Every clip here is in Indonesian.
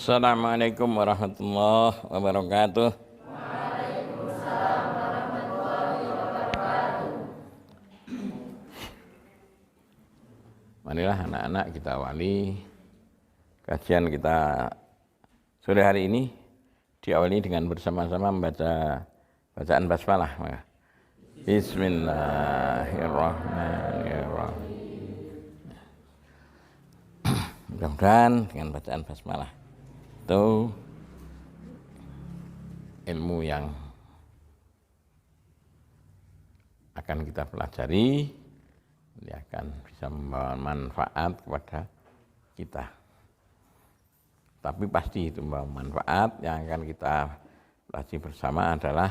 Assalamualaikum warahmatullahi wabarakatuh. Marilah anak-anak kita awali kajian kita sore hari ini, diawali dengan bersama-sama membaca bacaan basmalah. Bismillahirrahmanirrahim. Mudah-mudahan dengan bacaan basmalah itu ilmu yang akan kita pelajari ini akan bisa membawa manfaat kepada kita. Tapi pasti itu membawa manfaat. Yang akan kita pelajari bersama adalah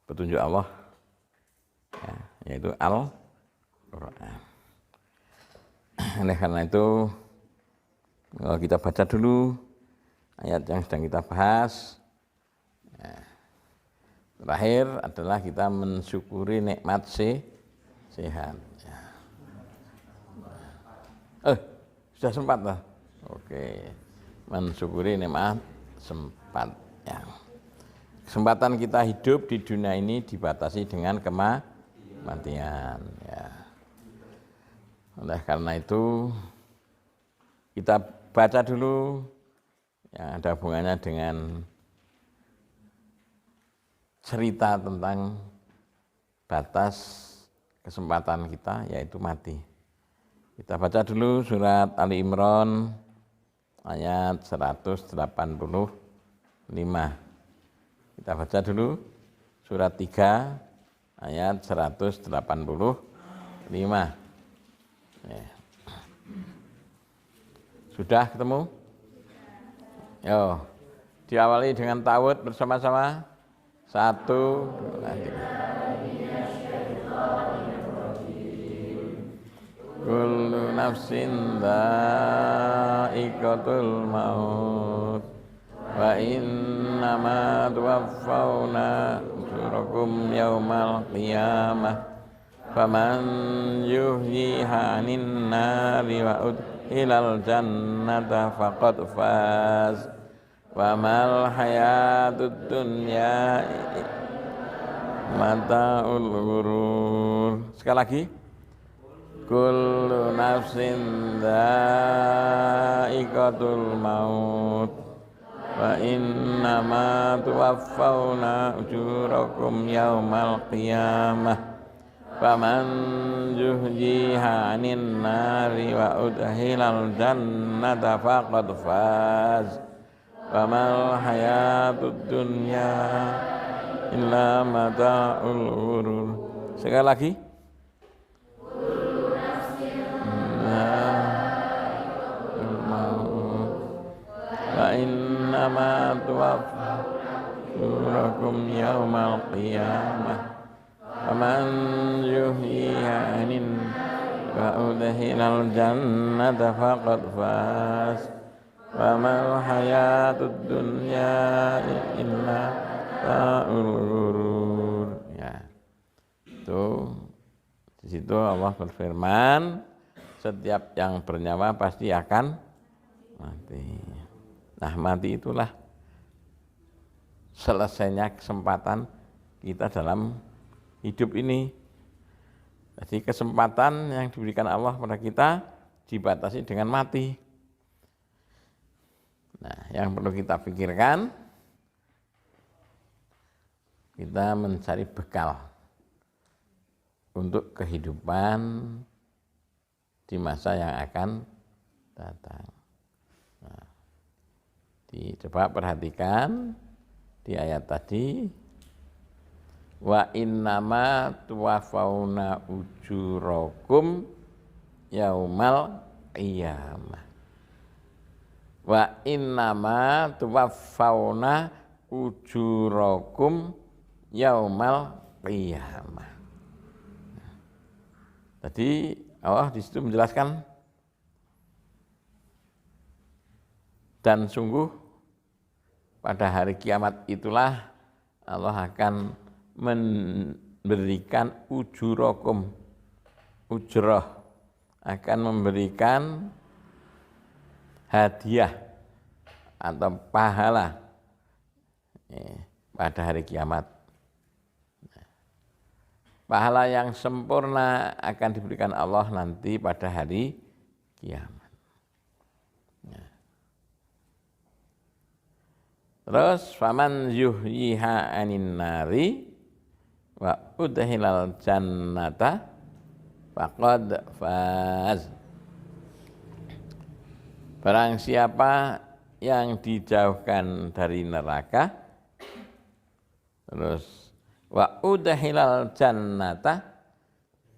petunjuk Allah, ya, yaitu Al-Quran. Oleh karena itu kita baca dulu ayat yang sedang kita bahas. Terakhir adalah kita mensyukuri nikmat sehat. Sudah sempat lah. Oke, mensyukuri nikmat sempat. Ya. Kesempatan kita hidup di dunia ini dibatasi dengan kematian. Ya. Oleh karena itu kita baca dulu yang ada hubungannya dengan cerita tentang batas kesempatan kita, yaitu mati. Kita baca dulu surat Ali Imran ayat 185. Kita baca dulu surat 3 ayat 185. Sudah ketemu? Yo, diawali dengan ta'awudz bersama-sama. 1, 2, 3. Kullu nafsin dha'iqatul maut wa innama tuwaffawna ujurakum yaumal qiyamah faman yuhyiha 'anin nari wa udkhilal jannata faqad faz wa mal hayatud dunya mata'ul ghurur. Sekali lagi. Kullu nafsin dha'iqatul maut wa innama tuwaffawna ujurakum yaumal qiyamah faman yuhyiha 'anin nari wa udkhilal jannata faqad faz wa mal hayatud dunya illa mata'ul ghurur. Sekali lagi. Wa innama tuwaffawnakum yaumal qiyamah faman yuhyiha 'anin wa udkhilal jannata faqad faz wa mal hayatud dunya illa ta'ul ghurur. Ya. Itu di situ Allah berfirman, setiap yang bernyawa pasti akan mati. Nah, mati itulah selesainya kesempatan kita dalam hidup ini. Jadi kesempatan yang diberikan Allah pada kita dibatasi dengan mati. Nah, yang perlu kita pikirkan, kita mencari bekal untuk kehidupan di masa yang akan datang. Nah, coba perhatikan di ayat tadi, wa innama tuwaffawna ujurakum yaumal qiyamah. Wa innama tuwaffawna ujurakum yaumal qiyamah. Tadi Allah di situ menjelaskan, dan sungguh pada hari kiamat itulah Allah akan memberikan ujurakum, ujrah, akan memberikan hadiah atau pahala pada hari kiamat. Pahala yang sempurna akan diberikan Allah nanti pada hari kiamat. Terus faman yuhyiha anin nari wa udhilal jannata faqad faz. Barang siapa yang dijauhkan dari neraka, terus wa udhilal jannata,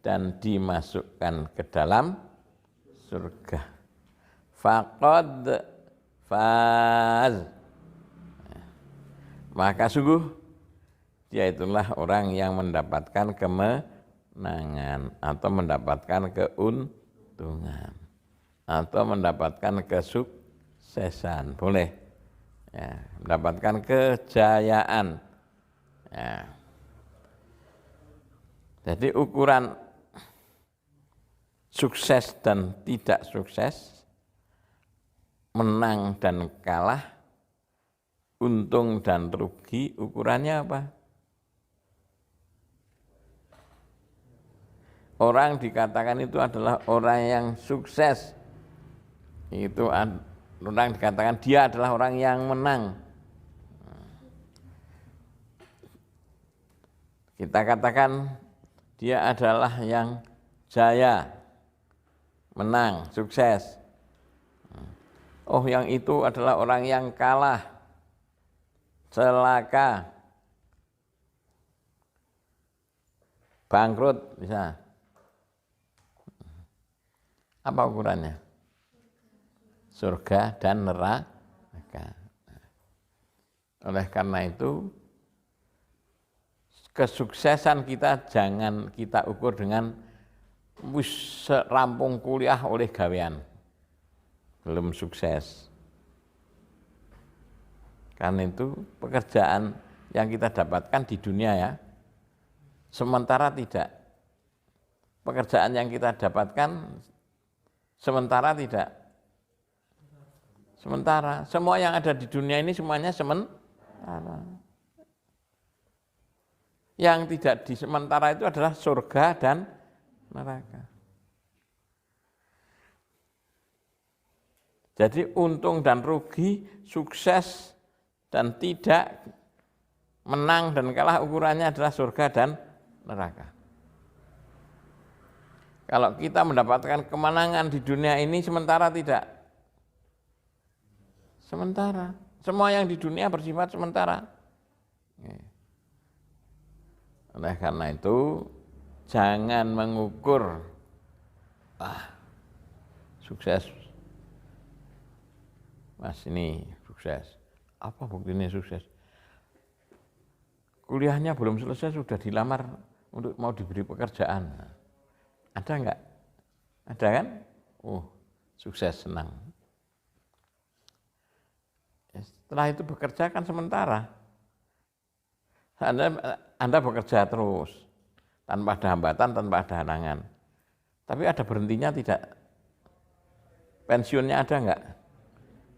dan dimasukkan ke dalam surga, faqad faz, maka sungguh dia itulah orang yang mendapatkan kemenangan atau mendapatkan keuntungan atau mendapatkan kesuksesan, boleh ya, mendapatkan kejayaan ya. Jadi ukuran sukses dan tidak sukses, menang dan kalah, untung dan rugi, ukurannya apa? Orang dikatakan itu adalah orang yang sukses. Itu orang dikatakan dia adalah orang yang menang. Kita katakan dia adalah yang jaya, menang, sukses. Oh, yang itu adalah orang yang kalah, celaka, bangkrut bisa. Apa ukurannya? Surga dan neraka. Oleh karena itu, kesuksesan kita jangan kita ukur dengan wis rampung kuliah oleh gawean, belum sukses. Karena itu pekerjaan yang kita dapatkan di dunia ya, sementara tidak. Pekerjaan yang kita dapatkan sementara tidak. Sementara. Semua yang ada di dunia ini semuanya sementara. Yang tidak di sementara itu adalah surga dan neraka. Jadi untung dan rugi, sukses dan tidak, menang dan kalah, ukurannya adalah surga dan neraka. Kalau kita mendapatkan kemenangan di dunia ini sementara tidak? Sementara. Semua yang di dunia bersifat sementara. Oleh karena itu, jangan mengukur sukses. Mas ini sukses. Apa buktinya sukses? Kuliahnya belum selesai sudah dilamar untuk mau diberi pekerjaan. Ada enggak? Ada kan? Oh, sukses, senang. Setelah itu bekerja kan sementara. Anda bekerja terus, tanpa ada hambatan, tanpa ada halangan. Tapi ada berhentinya tidak? Pensiunnya ada enggak?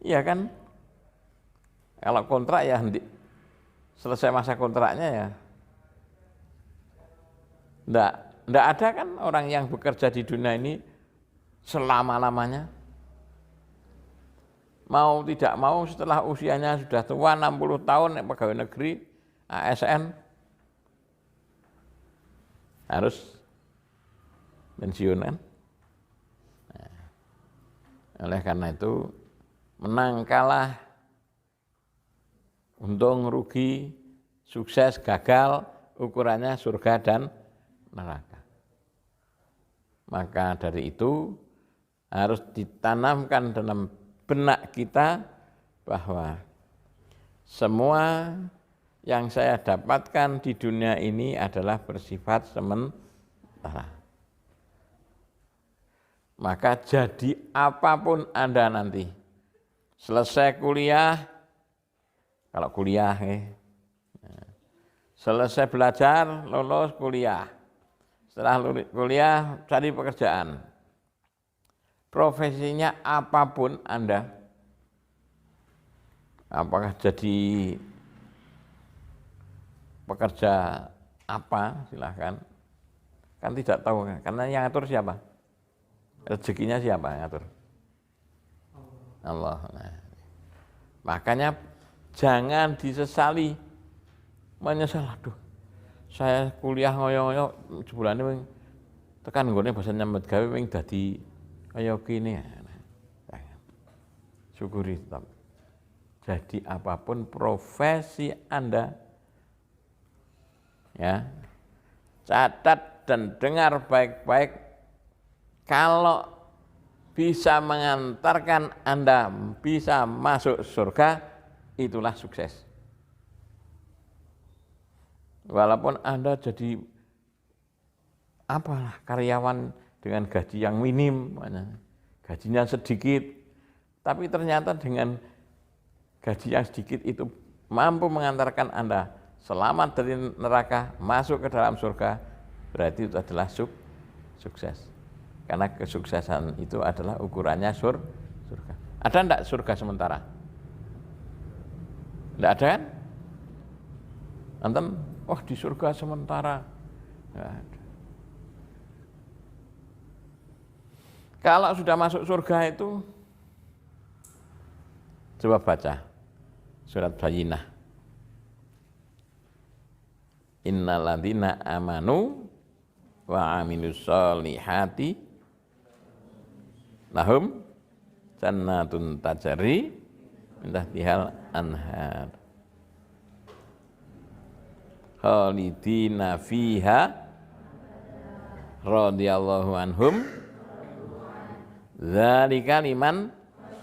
Iya kan? Kalau kontrak ya selesai masa kontraknya ya. Enggak ada kan orang yang bekerja di dunia ini selama-lamanya. Mau tidak mau setelah usianya sudah tua 60 tahun pegawai negeri ASN harus pensiun kan. Nah, oleh karena itu menang kalah, untung rugi, sukses gagal, ukurannya surga dan neraka. Maka dari itu harus ditanamkan dalam benak kita bahwa semua yang saya dapatkan di dunia ini adalah bersifat sementara. Maka jadi apapun Anda nanti, selesai kuliah, kalau kuliah, selesai belajar, lulus kuliah, setelah kuliah cari pekerjaan. Profesinya apapun Anda, Apakah jadi pekerja apa, silahkan. Kan tidak tahu, karena yang ngatur siapa? Rezekinya siapa yang ngatur? Allah. Nah, makanya jangan disesali, menyesal. Aduh, saya kuliah ngoyo-ngoyo jebulane tekan nggone bahasa nyambet gawe wing dadi kaya kene. Syukuri tetap. Jadi apapun profesi Anda, ya, catat dan dengar baik-baik, kalau bisa mengantarkan Anda bisa masuk surga, itulah sukses. Walaupun Anda jadi apalah karyawan dengan gaji yang minim, gajinya sedikit, tapi ternyata dengan gaji yang sedikit itu mampu mengantarkan Anda selamat dari neraka, masuk ke dalam surga, berarti itu adalah sukses. Karena kesuksesan itu adalah ukurannya surga. Ada enggak surga sementara? Enggak ada kan? Antum, oh di surga sementara. Enggak ada. Kalau sudah masuk surga itu, coba baca surat Bayyinah. Innal ladzina amanu wa amilus solihati lahum jannatun tajri min tahtihal anhar khalidina fiha radhiyallahu anhum dzalika liman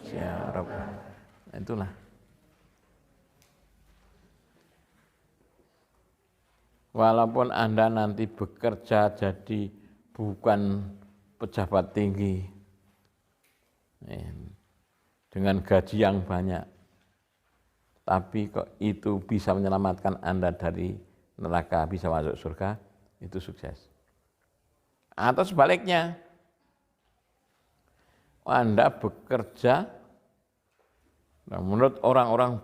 syarab. Itulah. Walaupun Anda nanti bekerja jadi bukan pejabat tinggi dengan gaji yang banyak, tapi kok itu bisa menyelamatkan Anda dari neraka, bisa masuk surga, itu sukses. Atau sebaliknya, Anda bekerja, nah menurut orang-orang,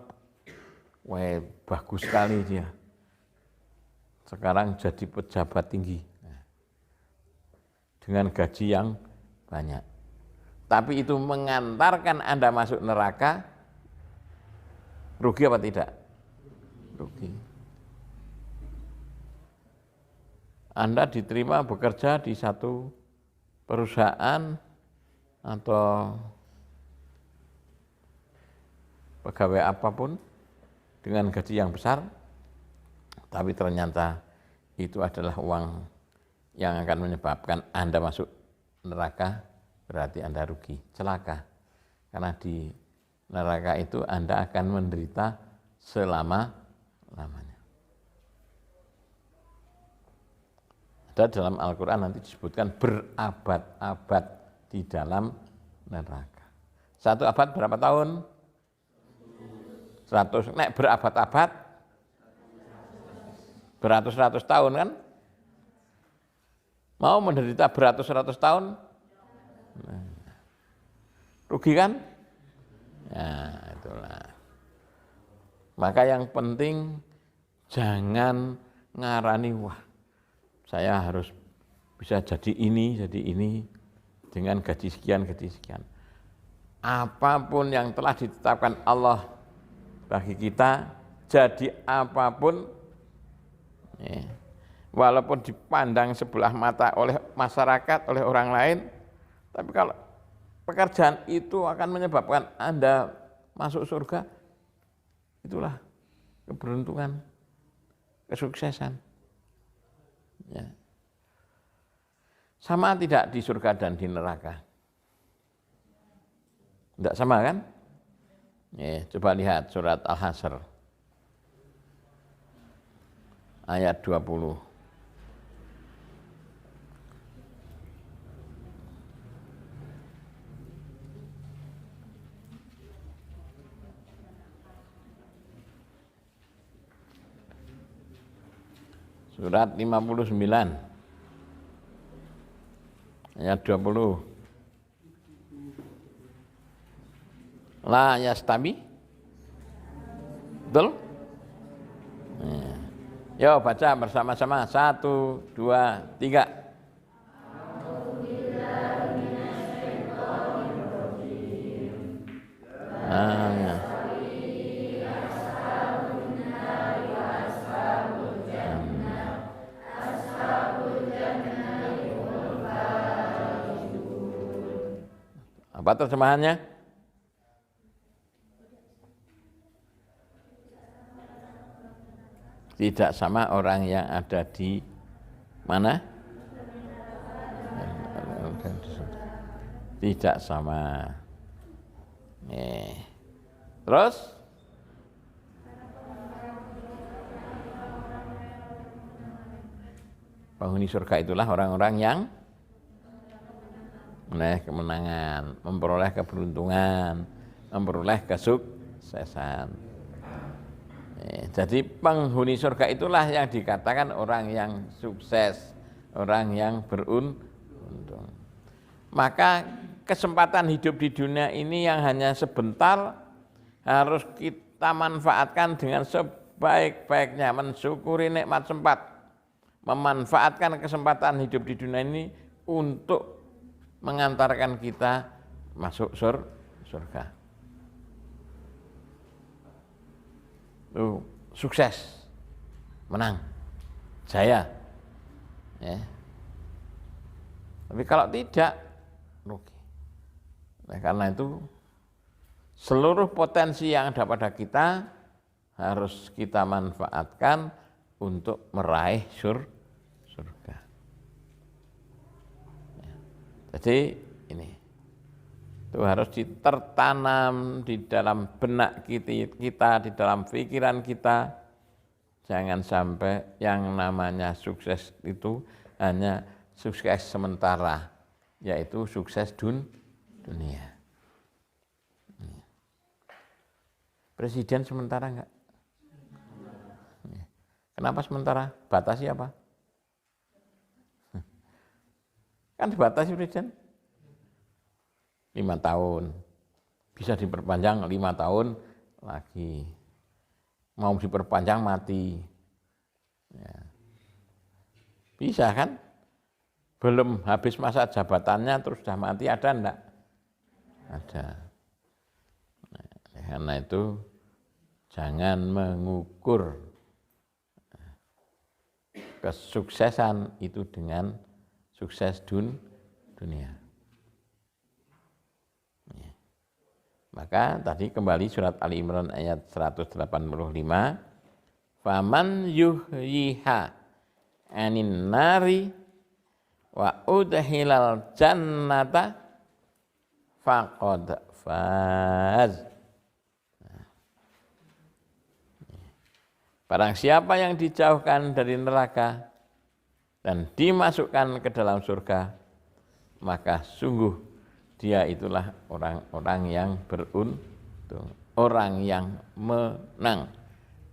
wah bagus sekali dia, sekarang jadi pejabat tinggi dengan gaji yang banyak, tapi itu mengantarkan Anda masuk neraka, rugi apa tidak? Rugi. Anda diterima bekerja di satu perusahaan atau pegawai apapun dengan gaji yang besar, tapi ternyata itu adalah uang yang akan menyebabkan Anda masuk neraka, berarti Anda rugi, celaka. Karena di neraka itu Anda akan menderita selama-lamanya. Ada dalam Al-Quran nanti disebutkan berabad-abad di dalam neraka. Satu abad berapa tahun? 100. Nek berabad-abad, beratus-ratus tahun kan? Mau menderita beratus-ratus tahun? Nah, rugi kan? Ya, itulah. Maka yang penting jangan ngarani, wah saya harus bisa jadi ini dengan gaji sekian. Apapun yang telah ditetapkan Allah bagi kita, jadi apapun, ya, walaupun dipandang sebelah mata oleh masyarakat, oleh orang lain, tapi kalau pekerjaan itu akan menyebabkan Anda masuk surga, itulah keberuntungan, kesuksesan. Ya. Sama tidak di surga dan di neraka? Tidak sama kan? Ya, coba lihat surat Al-Hasyr ayat 20. Surat 59 ayat 20. La yastabi Betul? Nah. Yo baca bersama-sama 1, 2, 3. Nah. Apa terjemahannya? Tidak sama orang yang ada di mana? Tidak sama. Terus? Penghuni surga itulah orang-orang yang memperoleh kemenangan, memperoleh keberuntungan, memperoleh kesuksesan. Jadi penghuni surga itulah yang dikatakan orang yang sukses, orang yang beruntung. Maka kesempatan hidup di dunia ini yang hanya sebentar harus kita manfaatkan dengan sebaik-baiknya, mensyukuri nikmat sempat, memanfaatkan kesempatan hidup di dunia ini untuk mengantarkan kita masuk surga. Sukses, menang, jaya. Ya. Tapi kalau tidak, rugi. Nah, karena itu seluruh potensi yang ada pada kita harus kita manfaatkan untuk meraih surga. Ya. Jadi ini itu harus tertanam di dalam benak kita, di dalam pikiran kita. Jangan sampai yang namanya sukses itu hanya sukses sementara, yaitu sukses dunia. Presiden sementara enggak? Kenapa sementara? Batasi apa? Kan dibatasi presiden 5 tahun, bisa diperpanjang 5 tahun lagi, mau diperpanjang mati, ya. Bisa kan? Belum habis masa jabatannya terus sudah mati, ada enggak? Ada. Nah, karena itu jangan mengukur kesuksesan itu dengan sukses dunia. Maka tadi kembali surat Ali Imran ayat 185, faman yuhyiha anin nari wa udhilal jannata faqad faz. Barang siapa yang dijauhkan dari neraka dan dimasukkan ke dalam surga, maka sungguh dia itulah orang-orang yang beruntung, orang yang menang.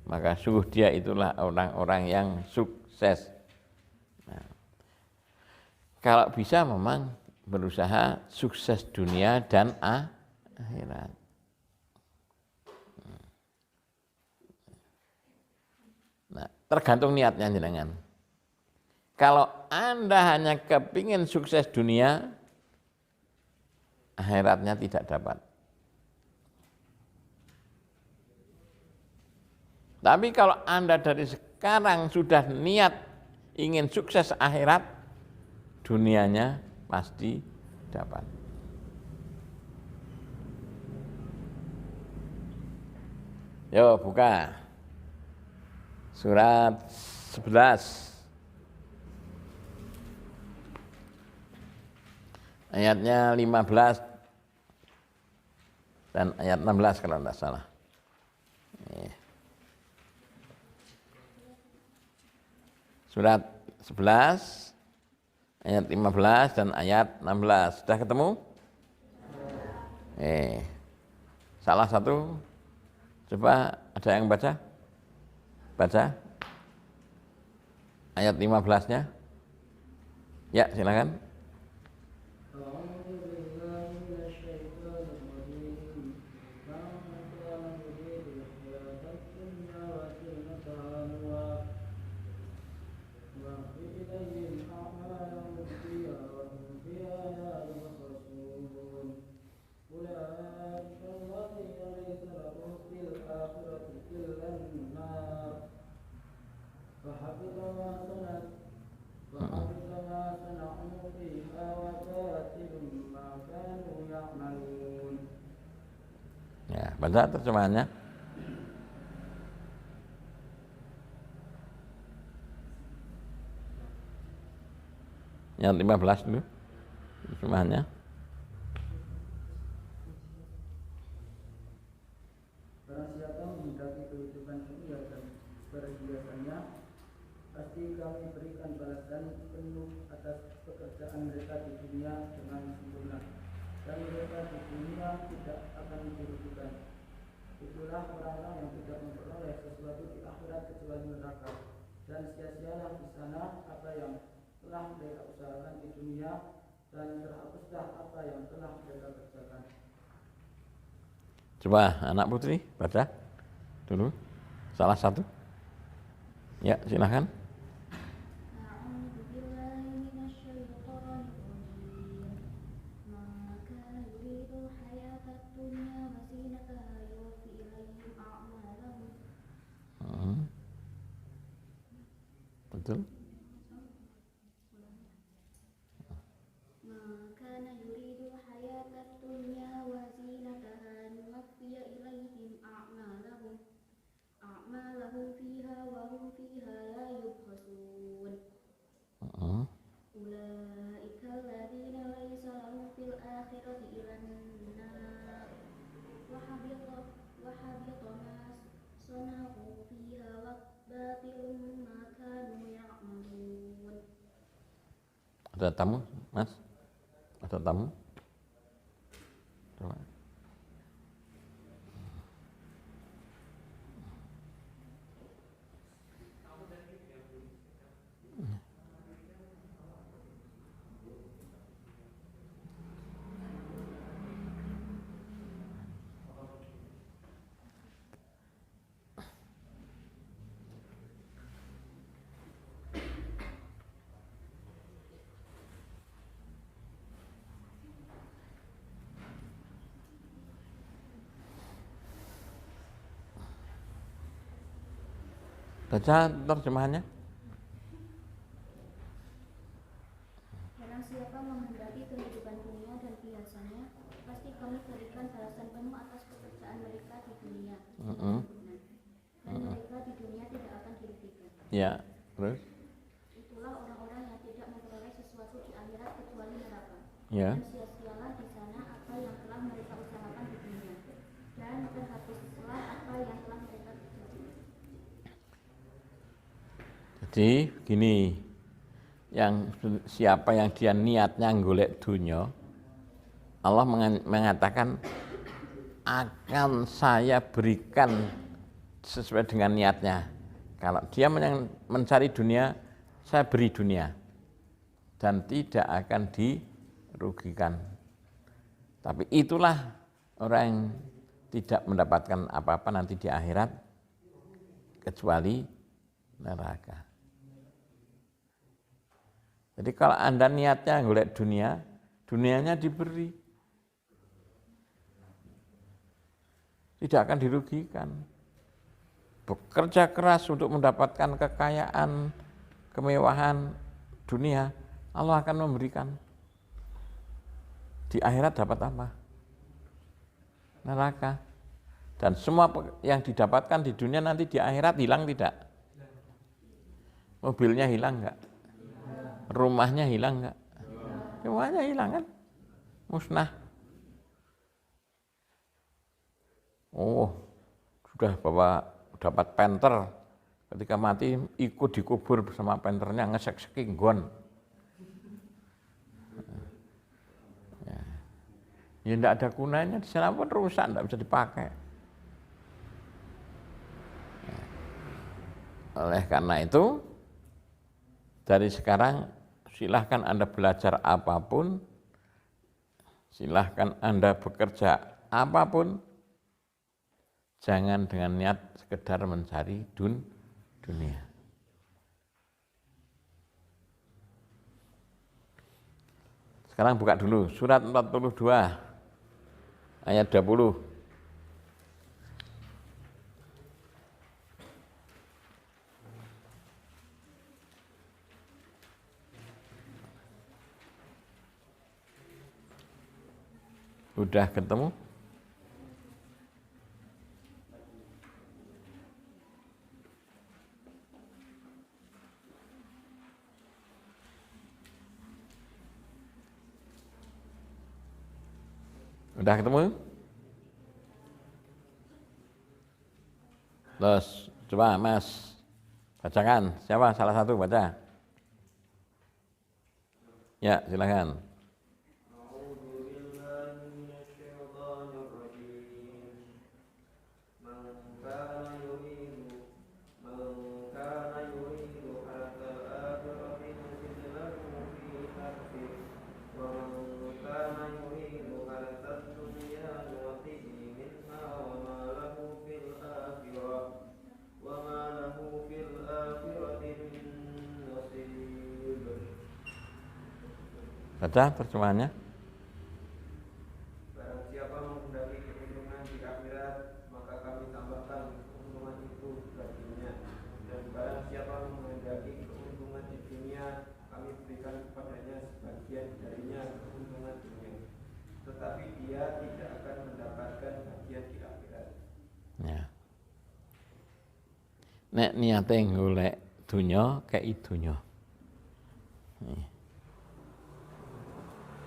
Maka sungguh dia itulah orang-orang yang sukses. Nah, kalau bisa memang berusaha sukses dunia dan akhirat. Nah, tergantung niatnya jenengan. Kalau Anda hanya kepingin sukses dunia, akhiratnya tidak dapat. Tapi kalau Anda dari sekarang sudah niat ingin sukses akhirat, dunianya pasti dapat. Yo, buka surat 11 ayatnya 15 dan ayat 16 kalau tidak salah. Surat 11 ayat 15 dan ayat 16. Sudah ketemu? Salah satu. Coba ada yang baca? Baca ayat 15-nya. Ya, silakan. Ya, baca terjemahannya. Yang 15 dulu terjemahannya. Barang siapa menghendaki kehidupan dunia dan perhiasannya, pasti kami berikan balasan penuh atas pekerjaan mereka di dunia dengan sempurna, dan mereka di dunia tidak akan dirugikan. Itulah orang-orang yang tidak memperoleh sesuatu di akhirat kecuali neraka, dan sia-sialah di sana apa yang telah mereka usahakan di dunia, dan terhapuslah apa yang telah mereka kerjakan. Coba anak putri baca dulu salah satu. Ya, silahkan. Betul. Ada tamu, Mas? Ada tamu? Coba. Baca terjemahannya. Barang siapa menghendaki kehidupan dunia dan hiasannya, pasti kami berikan balasan penuh atas pekerjaan mereka di dunia. Dan mereka di dunia tidak akan dirugikan. Ya, terus? Itulah orang-orang yang tidak memperoleh sesuatu di akhirat kecuali neraka. Ya. Dan sia-sialah di sana apa yang telah mereka usahakan di dunia, dan terhapuslah apa yang telah mereka kerjakan. Jadi gini, yang siapa yang dia niatnya golek dunia, Allah mengatakan akan saya berikan sesuai dengan niatnya. Kalau dia mencari dunia, saya beri dunia dan tidak akan dirugikan. Tapi itulah orang yang tidak mendapatkan apa-apa nanti di akhirat kecuali neraka. Jadi kalau Anda niatnya golek dunia, dunianya diberi. Tidak akan dirugikan. Bekerja keras untuk mendapatkan kekayaan, kemewahan dunia, Allah akan memberikan. Di akhirat dapat apa? Neraka. Dan semua yang didapatkan di dunia nanti di akhirat hilang tidak? Mobilnya hilang enggak? Rumahnya hilang enggak? Semuanya hilang kan? Musnah. Oh, sudah bawa dapat penter, ketika mati ikut dikubur bersama penternya, ngesek-seking gon. Ya enggak ada gunanya, di sana pun rusak, enggak bisa dipakai. Oleh karena itu, dari sekarang silahkan Anda belajar apapun, silahkan Anda bekerja apapun, jangan dengan niat sekedar mencari dunia. Sekarang buka dulu surat 42 ayat 20. Udah ketemu? Udah ketemu? Terus coba Mas bacakan, siapa salah satu baca? Ya, silakan. Baca terjemahannya. Barang siapa menghendaki keuntungan di akhirat, maka kami tambahkan keuntungan itu baginya. Dan barang siapa menghendaki keuntungan di dunia, kami berikan kepadanya sebagian darinya keuntungan dunia. Tetapi dia tidak akan mendapatkan bagian di akhirat. Ya. Nek niate golek dunya kei dunya.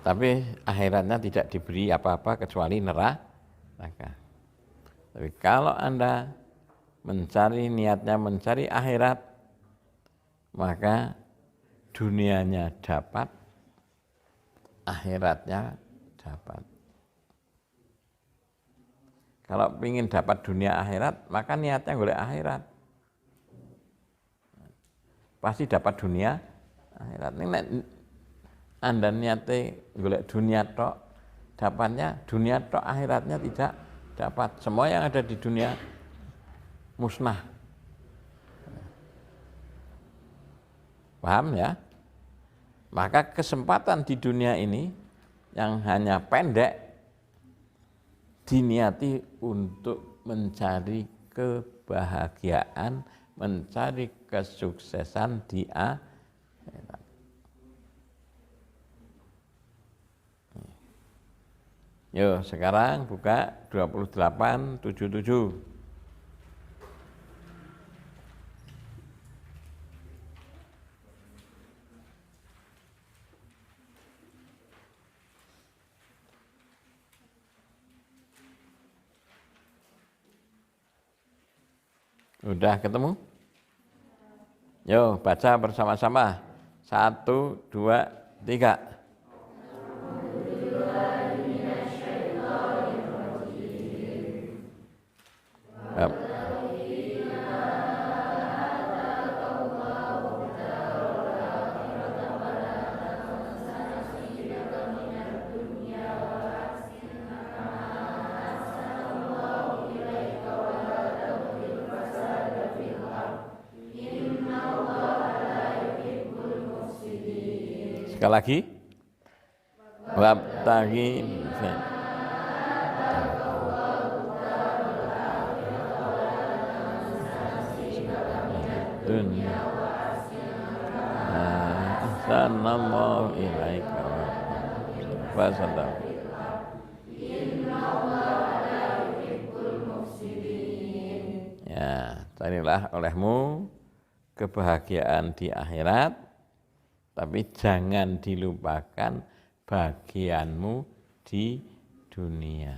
Tapi akhiratnya tidak diberi apa-apa kecuali neraka. Tapi kalau Anda mencari niatnya mencari akhirat, maka dunianya dapat, akhiratnya dapat. Kalau ingin dapat dunia akhirat, maka niatnya golek akhirat. Pasti dapat dunia akhirat. Anda niate golek dunia tok, dapatnya dunia tok, akhiratnya tidak dapat. Semua yang ada di dunia musnah. Paham ya? Maka kesempatan di dunia ini yang hanya pendek diniati untuk mencari kebahagiaan, mencari kesuksesan di akhirat. Yo, sekarang buka 28:77. Udah ketemu? Yo, baca bersama-sama. 1, 2, 3. Sekali lagi. Wabtaghi dunya ahsanallahu ilaika wa sadaq. Ya, carilah olehmu kebahagiaan di akhirat, tapi jangan dilupakan bagianmu di dunia.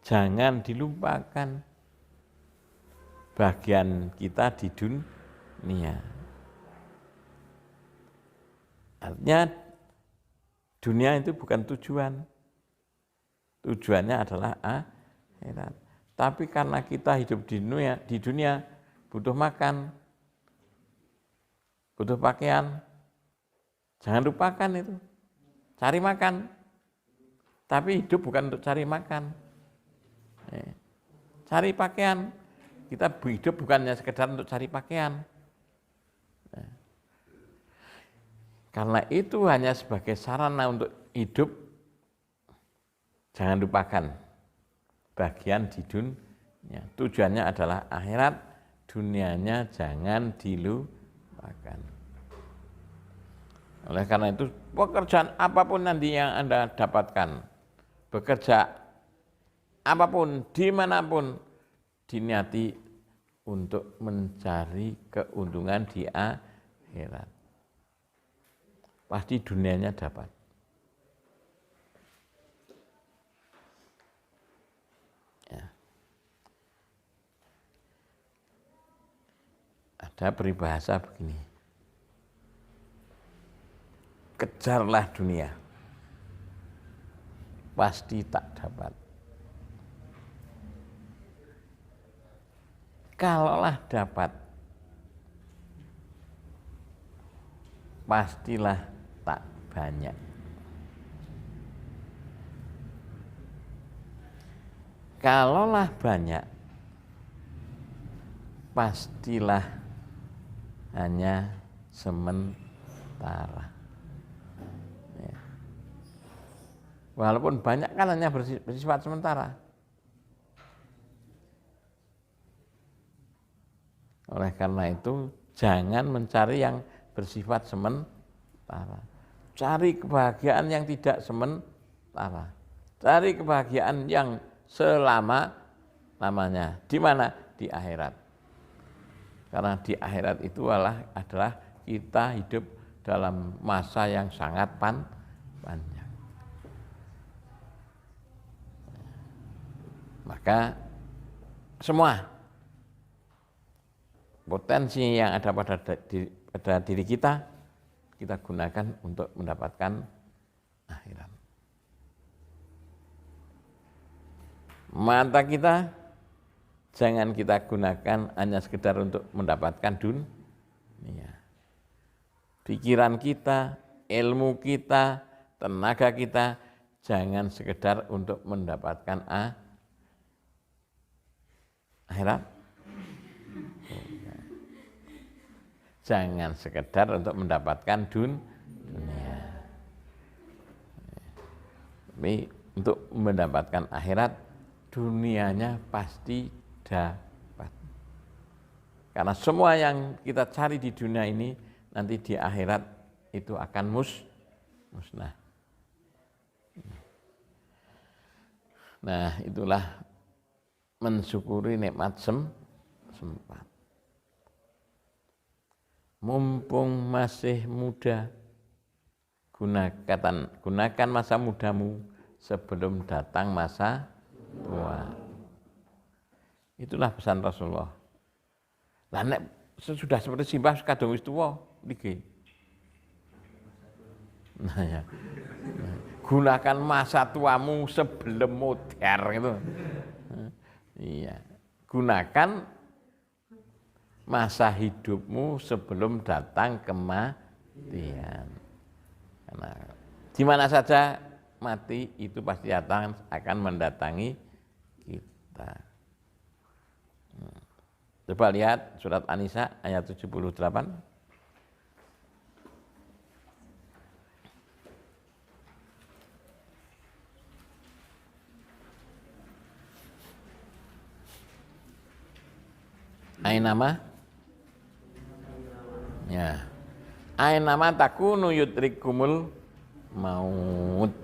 Jangan dilupakan bagian kita di dunia. Artinya dunia itu bukan tujuan. Tujuannya adalah akhirat. Tapi karena kita hidup di dunia butuh makan, butuh pakaian, jangan lupakan itu. Cari makan. Tapi hidup bukan untuk cari makan. Cari pakaian. Kita hidup bukannya sekedar untuk cari pakaian. Karena itu hanya sebagai sarana untuk hidup, jangan lupakan bagian di dunia. Tujuannya adalah akhirat, dunianya jangan dilupakan. Oleh karena itu, pekerjaan apapun nanti yang Anda dapatkan, bekerja apapun, dimanapun, diniati untuk mencari keuntungan di akhirat. Pasti dunianya dapat. Ya. Ada peribahasa begini, kejarlah dunia, pasti tak dapat. Kalaulah dapat, pastilah tak banyak. Kalaulah banyak, pastilah hanya sementara. Ya. Walaupun banyak kan hanya bersifat sementara. Oleh karena itu, jangan mencari yang bersifat sementara. Cari kebahagiaan yang tidak sementara. Cari kebahagiaan yang selama-lamanya. Di mana? Di akhirat. Karena di akhirat itu adalah kita hidup dalam masa yang sangat panjang. Maka semua potensi yang ada pada diri kita gunakan untuk mendapatkan akhirat. Mata kita jangan kita gunakan hanya sekedar untuk mendapatkan dunia. Pikiran kita, ilmu kita, tenaga kita jangan sekedar untuk mendapatkan akhirat. Jangan sekedar untuk mendapatkan dunia. Tapi untuk mendapatkan akhirat, dunianya pasti dapat. Karena semua yang kita cari di dunia ini, nanti di akhirat itu akan musnah. Nah, itulah mensyukuri nikmat sempat. Mumpung masih muda, gunakan masa mudamu sebelum datang masa tua. Itulah pesan Rasulullah. Lah nek sudah seperti simbah kadung wis tuwa niki. Nah ya. Gunakan masa tuamu sebelum mudar gitu. Iya. Gunakan masa hidupmu sebelum datang kematian. Karena di mana saja mati itu pasti akan mendatangi kita. Coba lihat surat An-Nisa ayat 78. Ainama ya. Ainama takunu yudrikumul maut.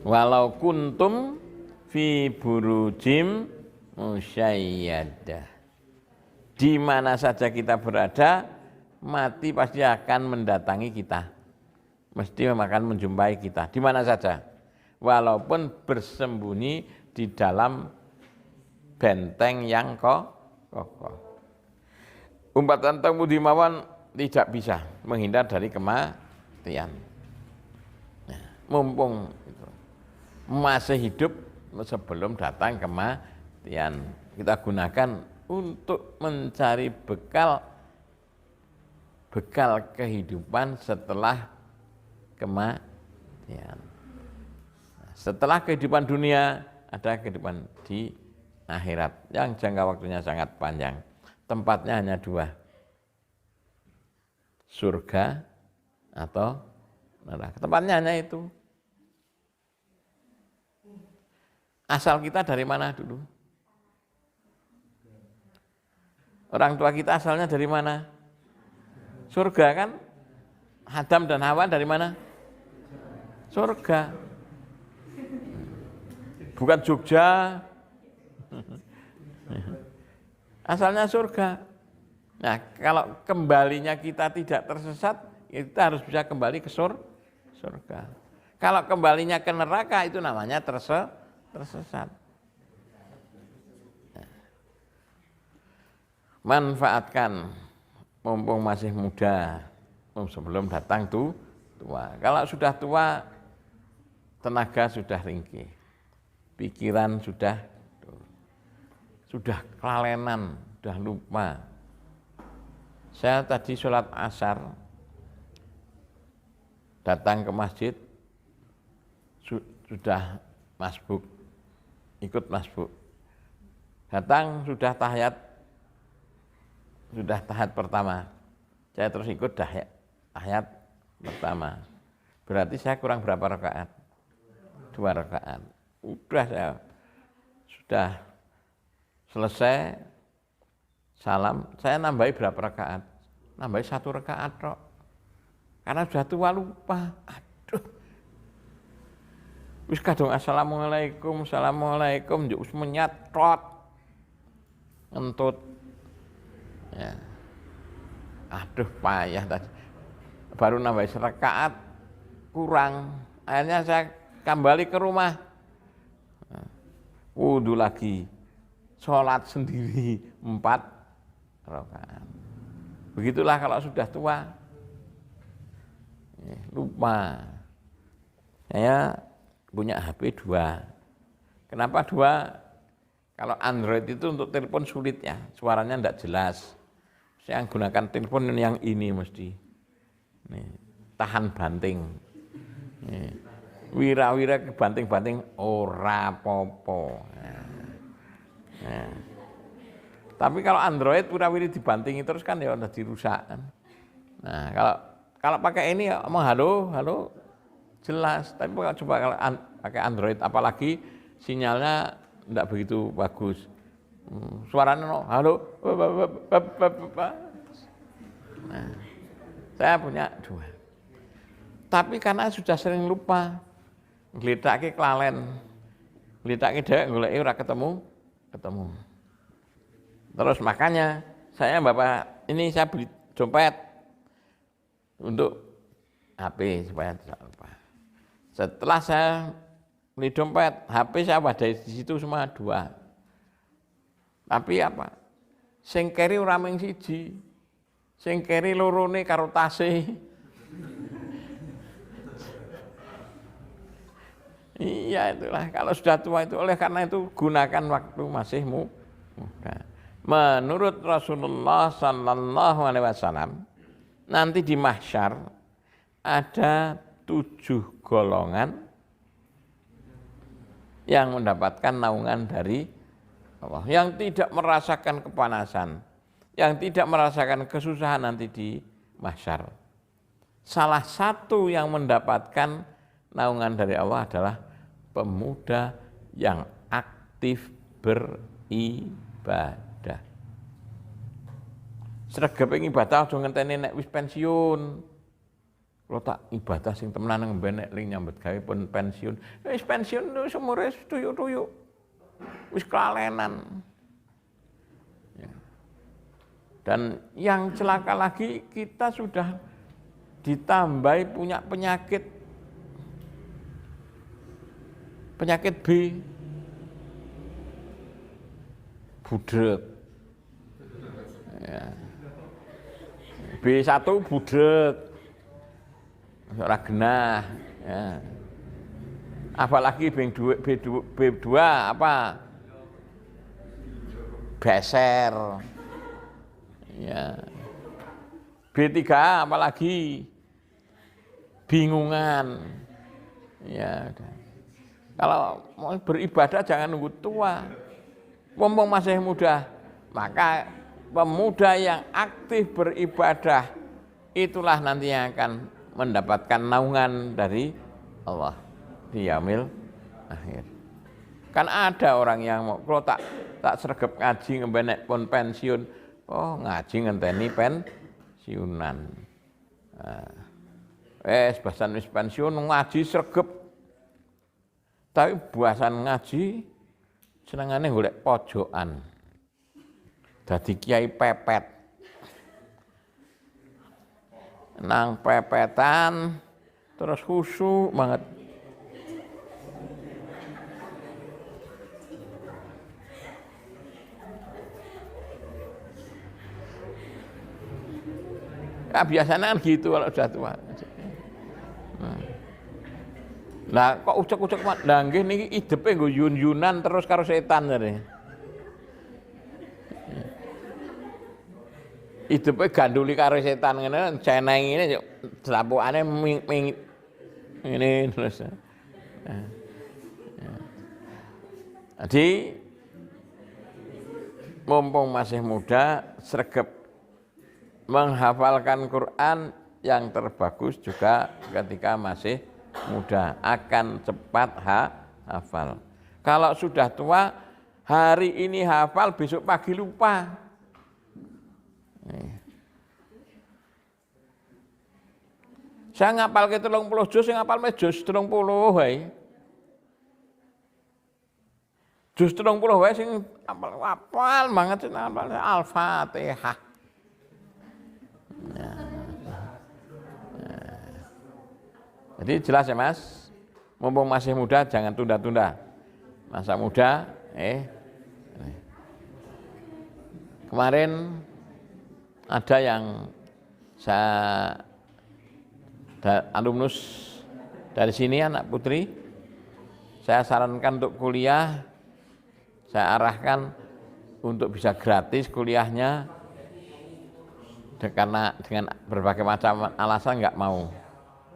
Walau kuntum fi burujim musyayyadah. Di mana saja kita berada, mati pasti akan mendatangi kita. Mesti akan menjumpai kita. Di mana saja. Walaupun bersembunyi di dalam benteng yang kokoh. Umpatan Tamudimawan tidak bisa menghindar dari kematian. Nah, mumpung itu, masih hidup sebelum datang kematian, kita gunakan untuk mencari bekal kehidupan setelah kematian. Setelah kehidupan dunia, ada kehidupan di akhirat yang jangka waktunya sangat panjang. Tempatnya hanya dua, surga atau neraka. Tempatnya hanya itu. Asal kita dari mana dulu? Orang tua kita asalnya dari mana? Surga kan? Adam dan Hawa dari mana? Surga. bukan Jogja. Asalnya surga. Nah, kalau kembalinya kita tidak tersesat, kita harus bisa kembali ke surga. Kalau kembalinya ke neraka itu namanya tersesat. Manfaatkan mumpung masih muda, sebelum datang tua. Kalau sudah tua, tenaga sudah ringkih, pikiran sudah kelalenan, sudah lupa. Saya tadi sholat asar, datang ke masjid, sudah masbuk, ikut masbuk. Datang sudah tahiyat pertama, saya terus ikut tahiyat pertama. Berarti saya kurang berapa rakaat? 2 rakaat. Sudah selesai salam, saya nambahi berapa rakaat? Nambahi 1 rakaat kok. Karena sudah tua lupa. Aduh. Wis kadung assalamualaikum, wis menyatrot. Ngentut. Ya. Aduh, payah tadi. Baru nambah 1 rakaat kurang. Akhirnya saya kembali ke rumah. Wudu lagi. Sholat sendiri 4 rakaat. Begitulah kalau sudah tua. Lupa. Saya punya HP 2. Kenapa 2? Kalau Android itu untuk telepon sulit ya, suaranya tidak jelas. Saya gunakan telepon yang ini mesti. Nih, tahan banting. Nih, wira-wira kebanting-banting ora popo. Nah. Tapi kalau Android wira-wiri dibantingi terus kan ya udah dirusak. Nah, kalau pakai ini ya ngomong halo jelas. Tapi coba kalau pakai Android apalagi sinyalnya tidak begitu bagus. Suaranya halo. Nah, saya punya 2. Tapi karena sudah sering lupa, ngledake kelalen. Ngledake dhewek goleki ora ketemu. Terus makanya saya Bapak ini saya beli dompet untuk HP supaya tidak lupa. Setelah saya beli dompet, HP saya wadai di situ semua 2. Tapi apa? Sing keri ora mung siji. Sing keri lorone karo tase. Iya itulah, kalau sudah tua itu, oleh karena itu gunakan waktu masih muda. Menurut Rasulullah sallallahu alaihi wasallam, nanti di mahsyar ada 7 golongan yang mendapatkan naungan dari Allah, yang tidak merasakan kepanasan, yang tidak merasakan kesusahan nanti di mahsyar. Salah satu yang mendapatkan naungan dari Allah adalah pemuda yang aktif beribadah. Sregep ibadah aja ngenteni nek wis pensiun. Kalau tak ibadah sing temenan ngemben nek ling nyambut gawe pun pensiun. Wis pensiun wis umure tuyuk-tuyuk. Wis kelalenan. Ya. Dan yang celaka lagi kita sudah ditambahi punya penyakit B, budrek. Ya. B1 budrek, ora genah. Ya. Apalagi B2 apa? Beser. Ya. B3 apalagi? Bingungan. Ya. Kalau mau beribadah jangan nunggu tua. Mumpung masih muda, maka pemuda yang aktif beribadah itulah nanti yang akan mendapatkan naungan dari Allah di yaumil akhir. Kan ada orang yang mau kalau tak sregep ngaji ngembenek pun pensiun, oh ngaji ngenteni pensiunan. Bahasan wis pensiun ngaji sregep. Tapi buasan ngaji senengane golek pojokan. Dadi kiai pepet. Nang pepetan terus khusyuk banget. Ya biasanya kan gitu kalau sudah tua. Nah, kok ucek-ucek mat, lah nggih niki idepe nggo yun-yunan terus karo setan jare. Idepe ganduli karo setan ngene, ceneng ngene slapukane ngene terus. Jadi mumpung masih muda, sregep menghafalkan Quran yang terbagus juga ketika masih muda, akan cepat hafal. Kalau sudah tua, hari ini hafal, besok pagi lupa. Saya ngapal ke 30 juz, saya ngapal me juz 30 wae. Juz 30 wae sing apal banget sing apal Al-Fatihah. Jadi jelas ya Mas, mumpung masih muda jangan tunda-tunda. Masa muda, kemarin ada yang alumnus dari sini anak putri, saya sarankan untuk kuliah, saya arahkan untuk bisa gratis kuliahnya, karena dengan berbagai macam alasan nggak mau.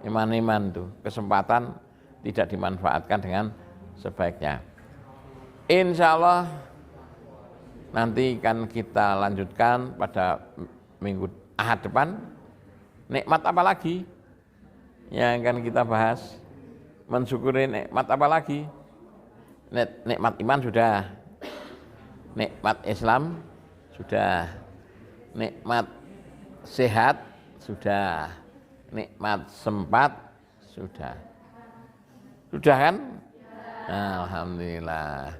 Iman-iman tuh kesempatan tidak dimanfaatkan dengan sebaiknya. Insya Allah nanti kan kita lanjutkan pada minggu Ahad depan. Nikmat apa lagi yang akan kita bahas? Mensyukuri nikmat apa lagi? Nikmat iman sudah, nikmat Islam sudah, nikmat sehat sudah, nikmat sempat sudah kan? Alhamdulillah.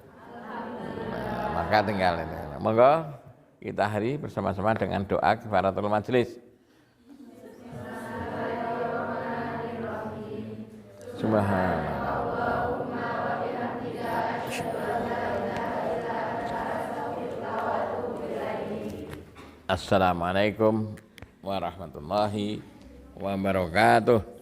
Nah, maka tinggal ini. Monggo kita hari bersama-sama dengan doa kifaratul majelis. Subhanallah. Assalamualaikum warahmatullahi wabarakatuh.